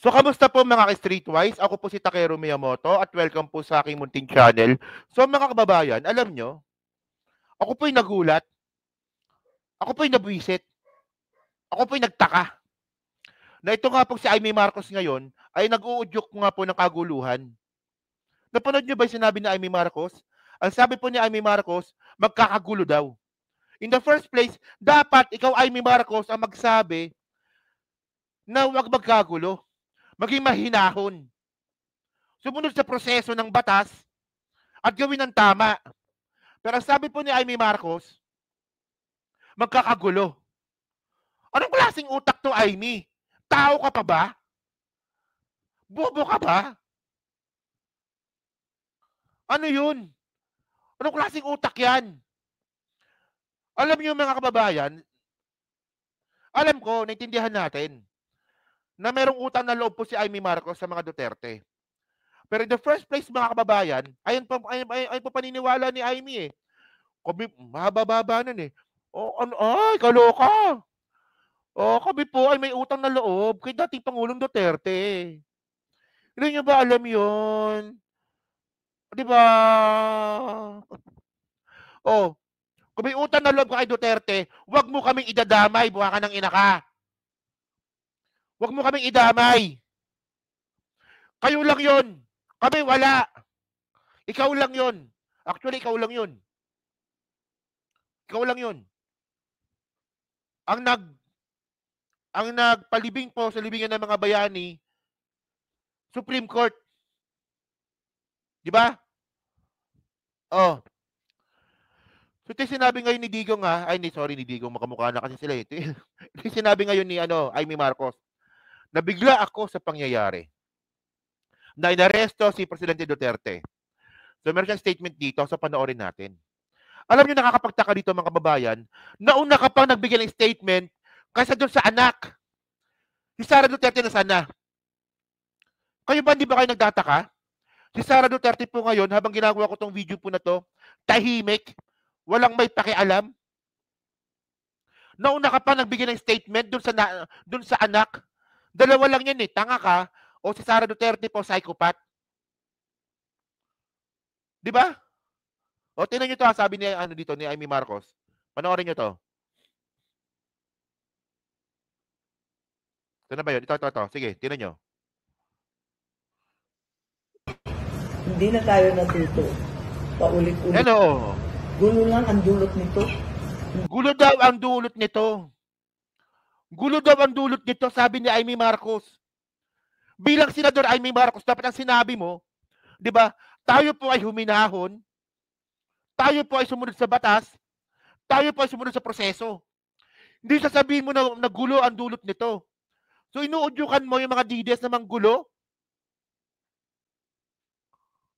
So, kamusta po mga ka-Streetwise? Ako po si Takeru Miyamoto at welcome po sa aking munting channel. So, mga kababayan, alam nyo, ako po'y nagulat, ako po'y nabwisit, ako po'y nagtaka na ito nga po si Amy Marcos ngayon ay nag-uudyok nga po ng kaguluhan. Napanood nyo ba yung sinabi ni Amy Marcos? Ang sabi po ni Amy Marcos, magkakagulo daw. In the first place, dapat ikaw, Amy Marcos, ang magsabi na huwag magkagulo, maging mahinahon. Sumunod sa proseso ng batas at gawin ng tama. Pero ang sabi po ni Amy Marcos, magkakagulo. Anong klaseng utak to, Amy? Tao ka pa ba? Bobo ka ba? Ano yun? Anong klaseng utak yan? Alam niyo mga kababayan, alam ko, naintindihan natin na merong utang na loob po si Amy Marcos sa mga Duterte. Pero in the first place, mga kababayan, ayun po paniniwala ni Amy eh. Kami, mahaba-baba nun eh. Oh, ano, ay, kaloka. Oh, kami po ay may utang na loob kay dating Pangulong Duterte. Hindi niyo ba alam yun? Di ba? Oh, kung may utang na loob ka kay Duterte, wag mo kaming idadamay, buha ka ng ina ka. Wag mo kaming idamay. Kayo lang yun. Kami wala. Ikaw lang yun. Actually, ikaw lang yun. Ikaw lang yun. Ang nagpalibing po sa libingan ng mga bayani, Supreme Court. Di ba? Oh. So, ito sinabi ngayon ni Digong ni Digong, makamukha na kasi sila eh. Ito sinabi ngayon ni Amy Marcos, nabigla ako sa pangyayari na inaresto si Presidente Duterte. So, meron siyang statement dito, so panoorin natin. Alam niyo, nakakapagtaka dito mga kababayan, nauna ka pang nagbigay ng statement kaysa doon sa anak. Si Sara Duterte na sana. Kayo ba, hindi ba kayo nagtataka? Si Sara Duterte po ngayon, habang ginagawa ko tong video po na to, tahimik, walang may pakialam. Nauna ka pa nagbigay ng statement doon sa anak. Dalawa lang yan eh, tanga ka o si Sara Duterte po, psychopath. Di ba? O, tingnan nyo to, sabi ni, dito, ni Amy Marcos. Panoorin nyo to. Ito na ba yun? Ito. Sige, tingnan nyo. Hindi na tayo natuto. Paulit-ulit. Ano? Gulo lang ang dulot nito. Gulo daw ang dulot nito. Gulo daw ang dulot nito, sabi ni Amy Marcos. Bilang Senador Amy Marcos, dapat ang sinabi mo, di ba, tayo po ay huminahon, tayo po ay sumunod sa batas, tayo po ay sumunod sa proseso. Hindi sasabihin mo na gulo ang dulot nito. So, inuudyukan mo yung mga DDS na manggulo?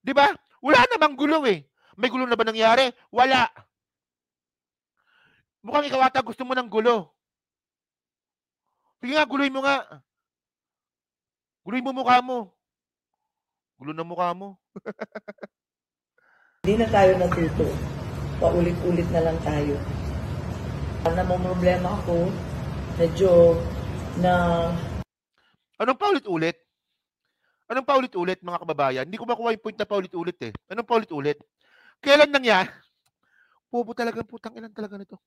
Di ba? Wala namang gulo eh. May gulo na ba nangyari? Wala. Mukhang ikaw ata gusto mo ng gulo. Sige nga, guloy mo nga. Guloy mo mukha mo. Gulo na mukha mo. Hindi na tayo natuto. Paulit-ulit na lang tayo. Namumroblema ako, medyo na... Anong paulit-ulit? Anong paulit-ulit mga kababayan? Hindi ko makuha yung point na paulit-ulit eh. Anong paulit-ulit? Kailan nangyari? Bobo talaga, putang ilan talaga nito.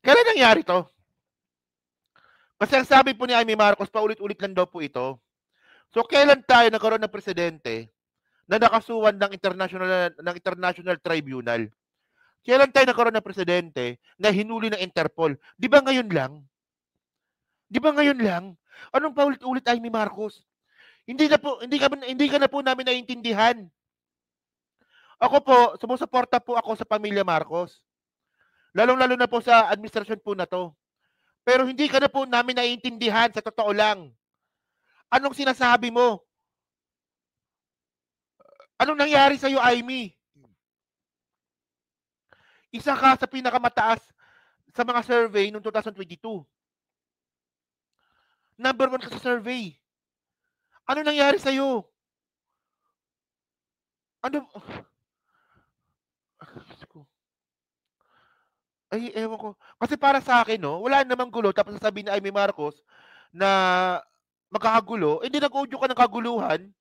Kailan nangyari to? Kasi ang sabi po ni Amy Marcos, paulit-ulit lang daw po ito. So, kailan tayo nagkaroon ng presidente na nakasuhan ng international tribunal? Kailan tayo nagkaroon ng presidente na hinuli ng Interpol? Di ba ngayon lang? Di ba ngayon lang? Anong paulit-ulit, Amy Marcos? Hindi ka na po namin naiintindihan. Ako po, sumusuporta po ako sa pamilya Marcos. Lalong-lalo na po sa administrasyon po na to. Pero hindi ka na po namin naiintindihan, sa totoo lang. Anong sinasabi mo? Anong nangyari sa'yo, Amy? Isa ka sa pinakamataas sa mga survey noong 2022. Number 1 ka sa survey. Ano nangyari sa'yo? Ano? Ay, ewan ko. Kasi para sa akin, no, wala namang gulo. Tapos sasabihin ni Amy Marcos na magkakagulo, hindi nag-audio ka ng kaguluhan.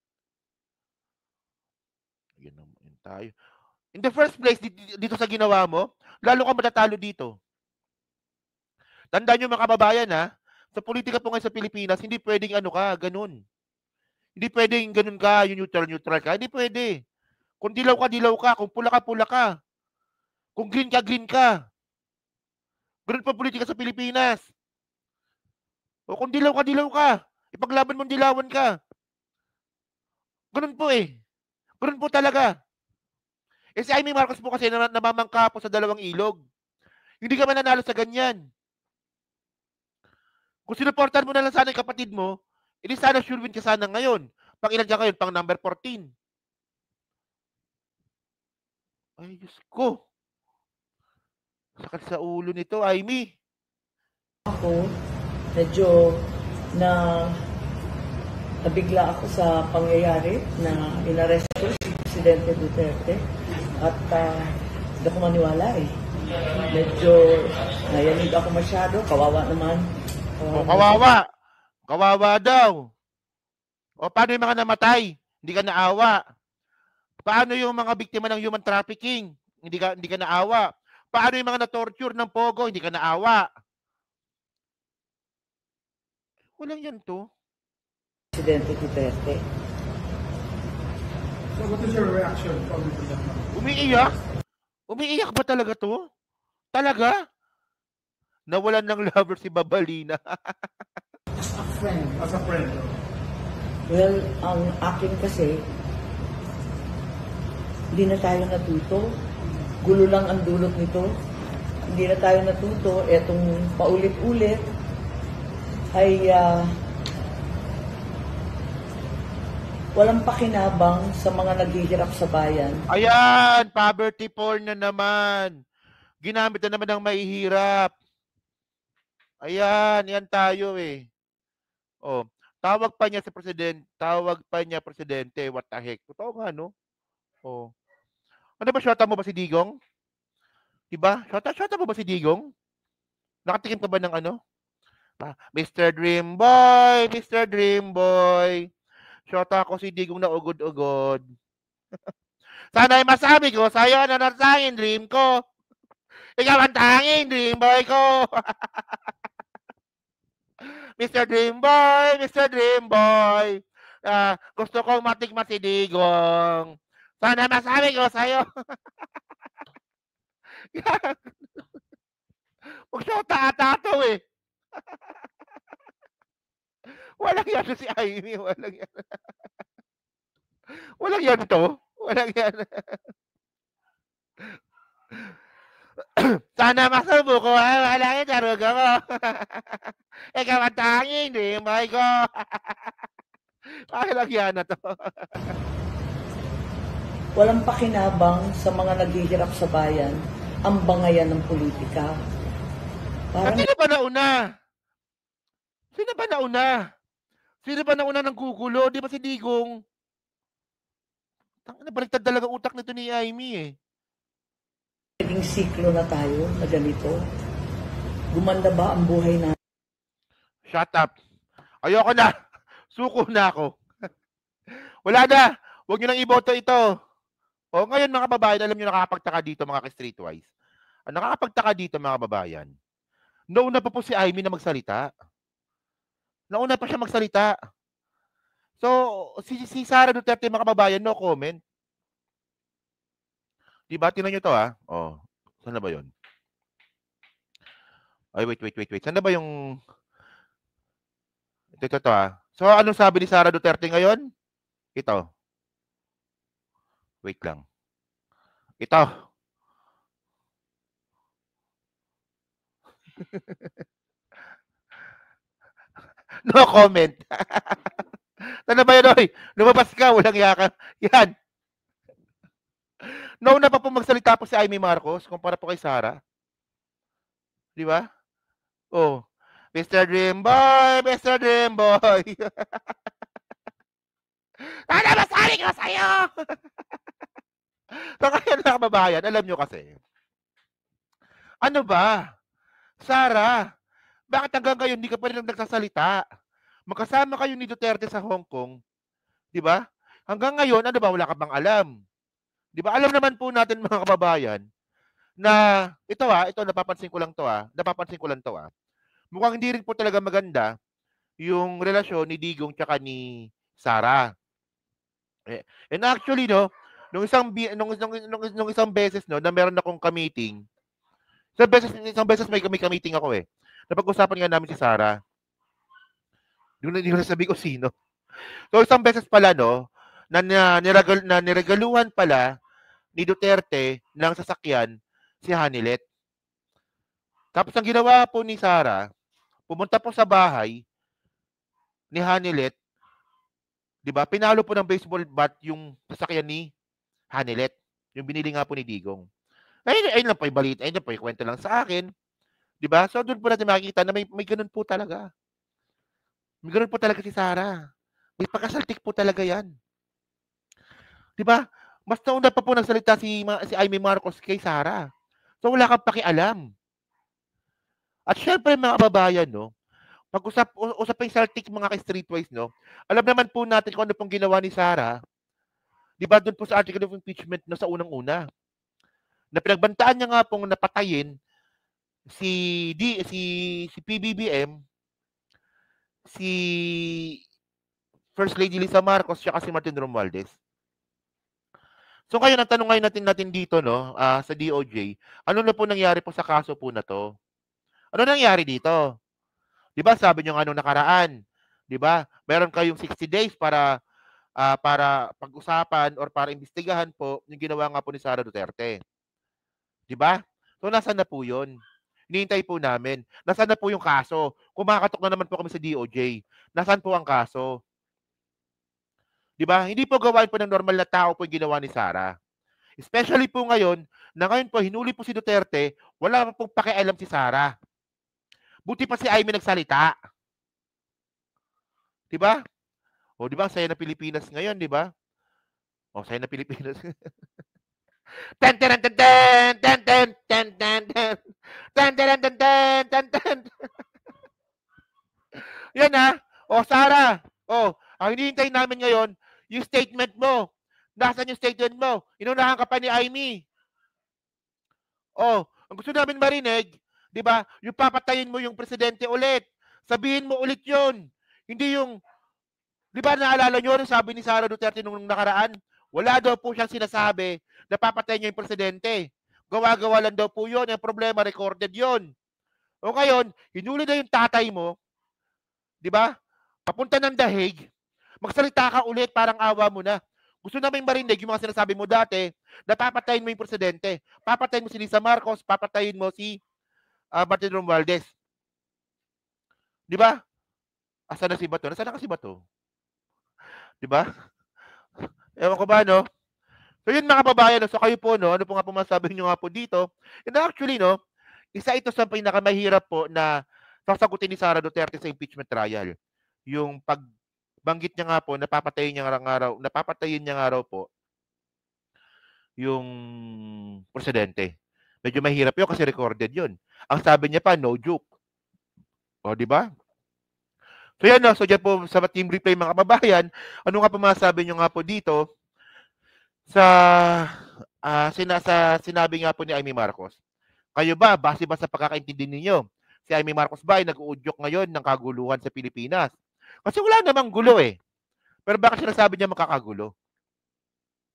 Yun naman tayo. In the first place, dito sa ginawa mo, lalo ka matatalo dito. Tandaan nyo mga kababayan ha, sa politika po ngayon sa Pilipinas, hindi pwedeng ano ka, ganun. Hindi pwedeng ganun ka, yung neutral ka. Hindi pwede. Kung dilaw ka. Kung pula ka. Kung green ka. Ganun pa politika sa Pilipinas. O kung dilaw ka. Ipaglaban mo dilawan ka. Ganun po eh. Ganun po talaga. Eh si Amy Marcos po kasi namamangka po sa dalawang ilog. Hindi ka mananalo sa ganyan. Kung sinuportahan mo na lang sana yung kapatid mo, hindi sana sure win ka sana ngayon. Pang ilan ka ngayon? Pang number 14. Ay, Diyos ko. Sakit sa ulo nito, Amy. Ako, medyo nabigla ako sa pangyayari na inaresto si Presidente Duterte at hindi ako maniwala eh. Medyo nayanig ako masyado, kawawa naman. Kawawa. Kawawa daw. O paano yung mga namatay? Hindi ka naawa. Paano yung mga biktima ng human trafficking? Hindi ka naawa. Paano yung mga na-torture ng Pogo? Hindi ka naawa. Walang yan to. Presidente Duterte. So what is your reaction from that? Umiiyak? Umiiyak ba talaga to? Talaga? Nawalan ng lover si Babalina. As a friend. Well, ang akin kasi, hindi na tayo natuto. Gulo lang ang dulot nito. Hindi na tayo natuto. Etong paulit-ulit ay walang pakinabang sa mga naghihirap sa bayan. Ayan, poverty porn na naman. Ginamit na naman ng mahihirap. Ayan, yan tayo eh. Oh, tawag pa niya presidente, what the heck. Totoo nga, no? Oh. Ano ba, shota mo ba si Digong? Diba? Shota mo ba si Digong? Nakatikim ka ba ng ano? Mr. Dreamboy, Mr. Dreamboy. Shota ko si Digong na ugod-ugod. Sana ay masabi ko sa'yo na nasangin dream ko. Ikaw ang tanging dream boy ko. Mr. Dreamboy, Mr. Dreamboy. Gusto kong matikman si Digong. Sana masabi ko sa'yo. Magshota ata to eh. Walang yan si Amy. Walang yan. Walang yan to. Walang yan. Sana masubo ko. Wala yan. Darug ako. Ikaw ang tanging dreamboy ko. Walang yan na to. Walang pakinabang sa mga naghihirap sa bayan ang bangayan ng politika. Parang Sino ba nauna? Sino ba nauna ng gugulo? Di ba si Digong? Baliktad talaga utak nito ni Amy eh. naging siklo na tayo na ganito. Gumanda ba ang buhay natin? Shut up. Ayoko na. Suko na ako. Wala na. Huwag nyo nang iboto ito. O ngayon mga kababayan, alam nyo nakakapagtaka dito mga ka-streetwise. Ang nakakapagtaka dito mga kababayan, nauna pa po si Amy na magsalita. Nauna pa siya magsalita. So, si Sara Duterte mga kababayan, no comment. Diba? Tingnan nyo to ha. Oh, saan na ba yun? Ay, wait. Saan na ba yung... Ito ha. So, anong sabi ni Sara Duterte ngayon? Ito. Wait lang. Ito. No comment. Ano ba yun, oy? Lumabas ka, walang yaka. Yan. Nauna pa po magsalita po si Amy Marcos kumpara po kay Sara. Di ba? Oh. Mr. Dreamboy, Mr. Dreamboy. Sana masabi ko sa'yo! So kaya na kababayan, alam nyo kasi. Ano ba? Sara, bakit hanggang ngayon hindi ka pa rin nagsasalita? Magkasama kayo ni Duterte sa Hong Kong, 'di ba? Hanggang ngayon, ano ba, wala ka bang alam? 'Di ba? Alam naman po natin mga kababayan na ito napapansin ko lang 'to, napapansin ko lang 'to, mukhang hindi rin po talaga maganda yung relasyon ni Digong tsaka ni Sara. And actually 'no, nung isang beses 'no, na meron akong ka-meeting, isang beses may ka-meeting ako, napag-usapan nga namin si Sara. Hindi ko nasabi kung sino. So isang beses pala 'no, na niregaluhan pala ni Duterte ng sasakyan si Hanilet. Tapos ang ginawa po ni Sara, pumunta po sa bahay ni Hanilet, 'di ba? Pinalo po ng baseball bat yung sasakyan ni Hanilet, yung binili nga po ni Digong. Ayun lang po yung balita, ayun lang po yung kwento lang sa akin, 'di ba? So doon po natin makikita na may ganun po talaga. May ganun po talaga si Sara. May pagkasaltik po talaga 'yan. 'Di ba? Mas nauna pa po nagsalita si Amy Marcos kay Sara. So wala kang pakialam. At syempre mga kababayan 'no, usaping saltik mga ka-streetwise 'no, alam naman po natin kung ano pong ginawa ni Sara, 'di ba doon po sa article of impeachment 'no, sa unang-una, na pinagbantaan niya nga pong napatayin si PBBM, si First Lady Lisa Marcos tsaka si Martin Romualdez. So ngayon ang tanong ngayon natin dito 'no, sa DOJ, ano na po nangyari po sa kaso po na 'to? Ano nangyari dito? 'Di ba sabi niyo nga nung nakaraan, 'di ba? Meron kayong 60 days para pag-usapan or para imbestigahan po yung ginawa nga po ni Sara Duterte. 'Di ba? So nasaan na po 'yon? Hinihintay po namin. Nasaan na po yung kaso? Kumakatok na naman po kami sa DOJ. Nasaan po ang kaso? 'Di ba? Hindi po gawain po ng normal na tao po yung ginawa ni Sara. Especially po ngayon, na ngayon po hinuli po si Duterte, wala pa pong pakialam si Sara. Buti pa si Amy nagsalita. 'Di ba? O 'di ba, saya na Pilipinas ngayon, 'di ba? O saya na Pilipinas. Ten ten ten ten ten ten ten ten ten ten ten ten ten ten ten. Yan O Sara, ang hinihintay namin ngayon, yung statement mo. Nasaan yung statement mo? Inunahan ka pa ni Amy. Ang gusto namin marinig, 'di ba? Yung papatayin mo yung presidente ulit. Sabihin mo ulit 'yon. Hindi yung 'di ba naalala niyo rin sabi ni Sara Duterte nung nakaraan, wala daw po siyang sinasabi na papatayin niya yung presidente. Gawa-gawa lang daw po 'yon. Ang problema recorded 'yon. O ngayon, hinuli na yung tatay mo, 'di ba? Papunta ng The Hague. Magsalita ka ulit, parang awa mo na. Gusto namin marinig yung mga sinasabi mo dati na papatayin mo yung presidente. Papatayin mo si Lisa Marcos, papatayin mo si Martin Romualdez. 'Di ba? Asan na si Bato? Nasaan na kasi Bato? 'Di ba? Ewan ko ba, no? So yun mga kababayan, no? So kayo po, no? Ano po nga po masabi nyo nga po dito? And actually, no? Isa ito sa pinakamahirap po na sasagutin ni Sara Duterte sa impeachment trial. Yung pagbanggit niya nga po, napapatayin niya nga raw po yung presidente. Medyo mahirap yun kasi recorded yun. Ang sabi niya pa, no joke. O, di ba? So yan, no? So dyan po sa team replay mga kababayan, ano nga po masasabi nyo nga po dito sa sinabi nga po ni Amy Marcos? Kayo ba, base ba sa pagkakaintindi ninyo, si Amy Marcos ba ay nag-uudyok ngayon ng kaguluhan sa Pilipinas? Kasi wala namang gulo Pero bakit sinasabi niya makakagulo?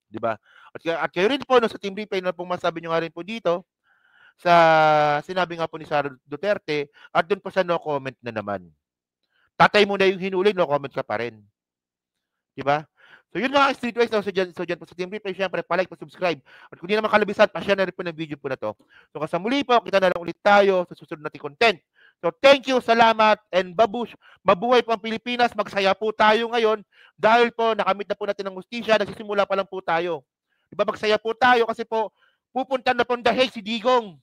'Di ba? At kayo rin po no, sa team replay na pong masabi niyo nga rin po dito sa sinabi nga po ni Sara Duterte at doon po sa no comment na naman. Tatay mo na yung hinuli, no comment ka pa rin. 'Di ba? So yun mga streetwise, so dyan po sa team replay, syempre pa-like, pa-subscribe. At kung di naman kalabisan, pa-share na rin po ng video po na to. So kasamuli po, kita na lang ulit tayo sa susunod nating content. So thank you, salamat, and babush. Mabuhay po ang Pilipinas, magsaya po tayo ngayon dahil po nakamit na po natin ang hustisya, nagsisimula pa lang po tayo. Diba magsaya po tayo kasi po pupunta na po The Hague si Digong.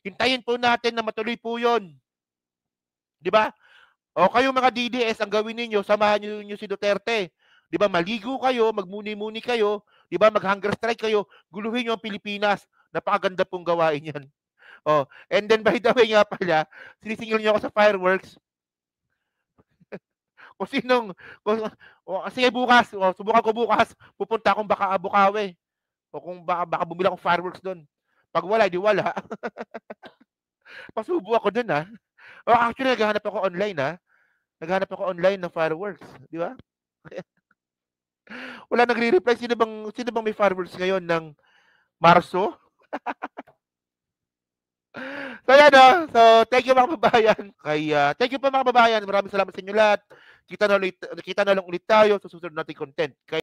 Hintayin po natin na matuloy po yun. Diba? O kayo mga DDS, ang gawin ninyo, samahan niyo si Duterte. 'Di ba? Maligo kayo, magmuni-muni kayo, 'di ba? Mag-hunger strike kayo, guluhin niyo ang Pilipinas. Napakaganda pong gawain 'yan. And then by the way nga pala, sinisingil niyo ako sa fireworks. Kung sinong, sige bukas, subukan ko bukas, pupunta akong baka Bukawi. O kung baka bumili akong fireworks doon. Pag wala, di wala. Pasubo ako doon, ha. O actually, naghahanap ako online, ha. Naghahanap ako online ng fireworks, di ba? Wala nagre-reply. Sino bang may fireworks ngayon ng Marso? So yan, no? So thank you mga kababayan. Thank you po mga kababayan. Maraming salamat sa inyo lahat. Kita na lang ulit tayo sa susunod nating content.